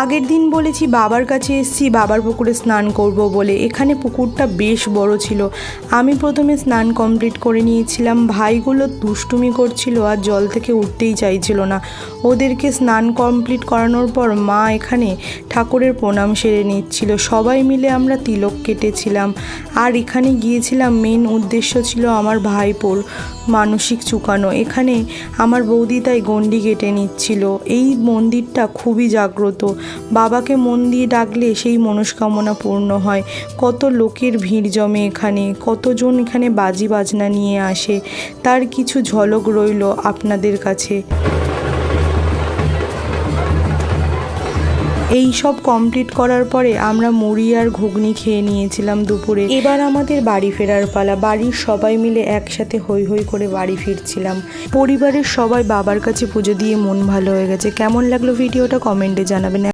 আগের দিন বলেছি বাবার কাছে এসেছি বাবার পুকুরে স্নান করব বলে। এখানে পুকুরটা বেশ বড় ছিল। আমি প্রথমে স্নান কমপ্লিট করে নিয়েছিলাম। ভাইগুলো দুষ্টুমি করছিল আর জল থেকে উঠতেই চাইছিল না। ওদেরকে স্নান কমপ্লিট করানোর পর মা এখানে ঠাকুরের প্রণাম সেরে নিচ্ছিল। সবাই মিলে আমরা তিলক কেটেছিলাম। আর এখানে গিয়েছিলাম, মেন উদ্দেশ্য ছিল আমার ভাইপোর মানসিক চুকানো। এখানে আমার বৌদি তাই গণ্ডি কেটে নিচ্ছিল। এই মন্দিরটা খুবই জাগ্রত। বাবাকে মন দিয়ে ডাকলে সেই মনস্কামনা পূর্ণ হয়। কত লোকের ভিড় জমে এখানে, কতজন এখানে বাজি বাজনা নিয়ে আসে, তার কিছু ঝলক রইল আপনাদের কাছে। এই সব কমপ্লিট করার পরে আমরা মুড়ি আর ঘুগনি খেয়ে নিয়েছিলাম দুপুরে। এবার আমাদের বাড়ি ফেরার পালা। বাড়ির সবাই মিলে একসাথে হৈ হৈ করে বাড়ি ফিরছিলাম। পরিবারের সবাই বাবার কাছে পুজো দিয়ে মন ভালো হয়ে গেছে। কেমন লাগলো ভিডিওটা কমেন্টে জানাবেন।